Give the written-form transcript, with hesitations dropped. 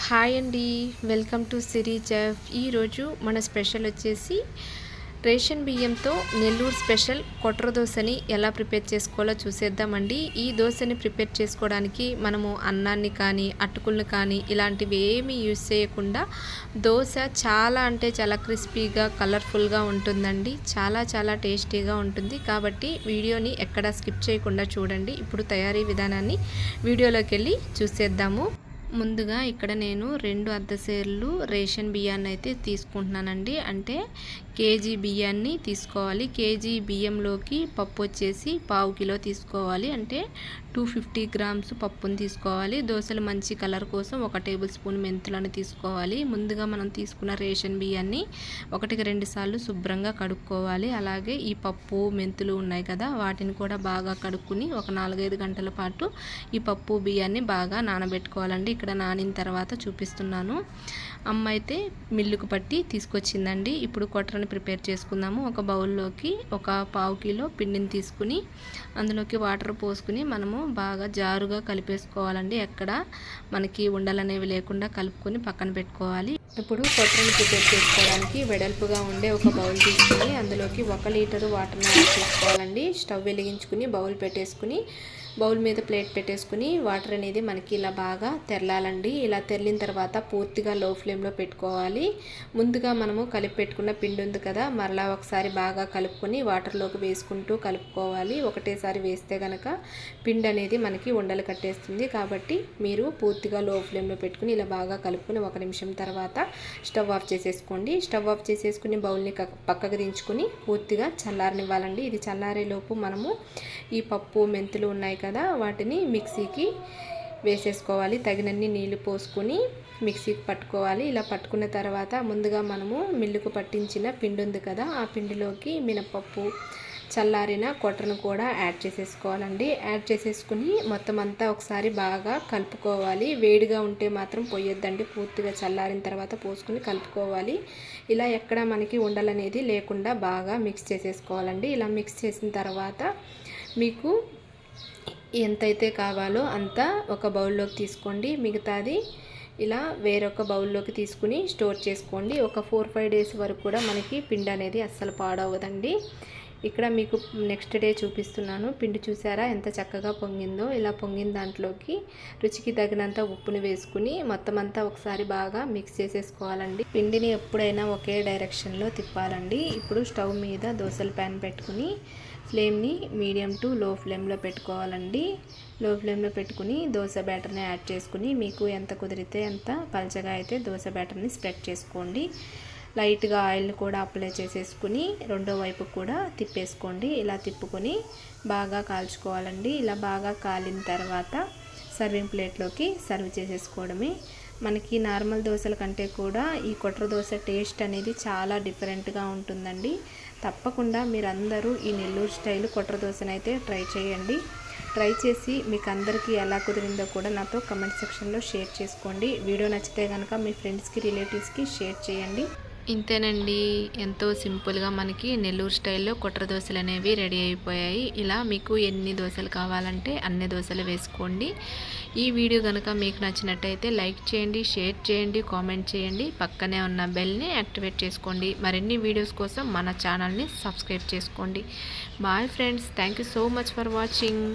Hi అండి, welcome to Siri chef. ఈరోజు మన స్పెషల్ వచ్చేసి రేషన్ బియ్యంతో నెల్లూరు స్పెషల్ కొట్ర దోశని ఎలా ప్రిపేర్ చేసుకోవాలో చూసేద్దామండి. ఈ దోశని ప్రిపేర్ చేసుకోవడానికి మనము అన్నాన్ని కానీ అటుకులను కానీ ఇలాంటివి ఏమీ యూజ్ చేయకుండా దోశ చాలా అంటే చాలా క్రిస్పీగా కలర్ఫుల్గా ఉంటుందండి. చాలా టేస్టీగా ఉంటుంది. కాబట్టి వీడియోని ఎక్కడా స్కిప్ చేయకుండా చూడండి. ఇప్పుడు తయారీ విధానాన్ని వీడియోలోకి వెళ్ళి చూసేద్దాము. ముందుగా ఇక్కడ నేను 2 అర్ధసేర్లు రేషన్ బియ్యాన్ని అయితే తీసుకుంటున్నానండి. అంటే కేజీ బియ్యాన్ని తీసుకోవాలి. కేజీ బియ్యంలోకి పప్పు వచ్చేసి 1/2 కిలో తీసుకోవాలి. అంటే 250 గ్రామ్స్ పప్పును తీసుకోవాలి. దోశలు మంచి కలర్ కోసం 1 టేబుల్ స్పూన్ మెంతులను తీసుకోవాలి. ముందుగా మనం తీసుకున్న రేషన్ బియ్యాన్ని 1-2 సార్లు శుభ్రంగా కడుక్కోవాలి. అలాగే ఈ పప్పు మెంతులు ఉన్నాయి కదా, వాటిని కూడా బాగా కడుక్కుని ఒక 4-5 గంటల పాటు ఈ పప్పు బియ్యాన్ని బాగా నానబెట్టుకోవాలండి. ఇక్కడ నానిన తర్వాత చూపిస్తున్నాను. అమ్మ అయితే మిల్లుకు పట్టి తీసుకొచ్చిందండి. ఇప్పుడు కొట్రని ప్రిపేర్ చేసుకుందాము. ఒక బౌల్లోకి 1/4 కిలో పిండిని తీసుకుని అందులోకి వాటర్ పోసుకుని మనము బాగా జారుగా కలిపేసుకోవాలండి. ఎక్కడ మనకి ఉండలనేవి లేకుండా కలుపుకొని పక్కన పెట్టుకోవాలి. ఇప్పుడు కొట్రని ప్రిపేర్ చేసుకోవడానికి వెడల్పుగా ఉండే ఒక బౌల్ తీసుకుని అందులోకి 1 లీటరు వాటర్ని యాడ్ చేసుకోవాలండి. స్టవ్ వెలిగించుకుని బౌల్ పెట్టేసుకుని బౌల్ మీద ప్లేట్ పెట్టేసుకుని వాటర్ అనేది మనకి ఇలా బాగా తెరలాలండి. ఇలా తెరిలిన తర్వాత పూర్తిగా లో ఫ్లేమ్లో పెట్టుకోవాలి. ముందుగా మనము కలిపి పెట్టుకున్న పిండి ఉంది కదా, మరలా ఒకసారి బాగా కలుపుకొని వాటర్లోకి వేసుకుంటూ కలుపుకోవాలి. ఒకటేసారి వేస్తే కనుక పిండి అనేది మనకి ఉండలు కట్టేస్తుంది. కాబట్టి మీరు పూర్తిగా లో ఫ్లేమ్లో పెట్టుకుని ఇలా బాగా కలుపుకొని 1 నిమిషం తర్వాత స్టవ్ ఆఫ్ చేసేసుకోండి. స్టవ్ ఆఫ్ చేసేసుకుని బౌల్ని పక్కకు దించుకుని పూర్తిగా చల్లారనివ్వాలండి. ఇది చల్లారేలోపు మనము ఈ పప్పు మెంతులు ఉన్నాయి కదా, వాటిని మిక్సీకి వేసేసుకోవాలి. తగినన్ని నీళ్లు పోసుకొని మిక్సీకి పట్టుకోవాలి. ఇలా పట్టుకున్న తర్వాత ముందుగా మనము మిల్లుకు పట్టించిన పిండి ఉంది కదా, ఆ పిండిలోకి మినపప్పు చల్లారిన కొట్రను కూడా యాడ్ చేసేసుకోవాలండి. యాడ్ చేసేసుకుని మొత్తం అంతా ఒకసారి బాగా కలుపుకోవాలి. వేడిగా ఉంటే మాత్రం పోయొద్దండి. పూర్తిగా చల్లారిన తర్వాత పోసుకుని కలుపుకోవాలి. ఇలా ఎక్కడ మనకి ఉండలనేది లేకుండా బాగా మిక్స్ చేసేసుకోవాలండి. ఇలా మిక్స్ చేసిన తర్వాత మీకు ఎంతైతే కావాలో అంత ఒక బౌల్లోకి తీసుకోండి. మిగతాది ఇలా వేరొక బౌల్లోకి తీసుకుని స్టోర్ చేసుకోండి. ఒక 4-5 డేస్ వరకు కూడా మనకి పిండి అనేది అస్సలు పాడవదండి. ఇక్కడ మీకు నెక్స్ట్ డే చూపిస్తున్నాను. పిండి చూసారా ఎంత చక్కగా పొంగిందో. ఇలా పొంగిన దాంట్లోకి రుచికి తగినంత ఉప్పుని వేసుకుని మొత్తం అంతా ఒకసారి బాగా మిక్స్ చేసేసుకోవాలండి. పిండిని ఎప్పుడైనా ఒకే డైరెక్షన్లో తిప్పాలండి. ఇప్పుడు స్టవ్ మీద దోశల ప్యాన్ పెట్టుకుని ఫ్లేమ్ని మీడియం టు లో ఫ్లేమ్లో పెట్టుకోవాలండి. లో ఫ్లేమ్లో పెట్టుకుని దోశ బ్యాటర్ని యాడ్ చేసుకుని మీకు ఎంత కుదిరితే అంత పలచగా అయితే దోశ బ్యాటర్ని స్ప్రెడ్ చేసుకోండి. లైట్గా ఆయిల్ని కూడా అప్లై చేసేసుకుని రెండో వైపు కూడా తిప్పేసుకోండి. ఇలా తిప్పుకొని బాగా కాల్చుకోవాలండి. ఇలా బాగా కాలిన తర్వాత సర్వింగ్ ప్లేట్లోకి సర్వ్ చేసేసుకోవడమే. మనకి నార్మల్ దోశల కంటే కూడా ఈ కొట్ర దోశ టేస్ట్ అనేది చాలా డిఫరెంట్గా ఉంటుందండి. తప్పకుండా మీరందరూ ఈ నెల్లూరు స్టైల్ కొట్ర దోశను అయితే ట్రై చేయండి. ట్రై చేసి మీకు అందరికీ ఎలా కుదిరిందో కూడా నాతో కమెంట్ సెక్షన్లో షేర్ చేసుకోండి. వీడియో నచ్చితే కనుక మీ ఫ్రెండ్స్కి రిలేటివ్స్కి షేర్ చేయండి. ఇంతేనండి, ఎంతో సింపుల్గా మనకి నెల్లూరు స్టైల్లో కొట్ర దోశలు అనేవి రెడీ అయిపోయాయి. ఇలా మీకు ఎన్ని దోశలు కావాలంటే అన్ని దోశలు వేసుకోండి. ఈ వీడియో కనుక మీకు నచ్చినట్టయితే లైక్ చేయండి, షేర్ చేయండి, కామెంట్ చేయండి. పక్కనే ఉన్న బెల్ని యాక్టివేట్ చేసుకోండి. మరిన్ని వీడియోస్ కోసం మన ఛానల్ని సబ్స్క్రైబ్ చేసుకోండి. Bye friends, thank you so much for watching.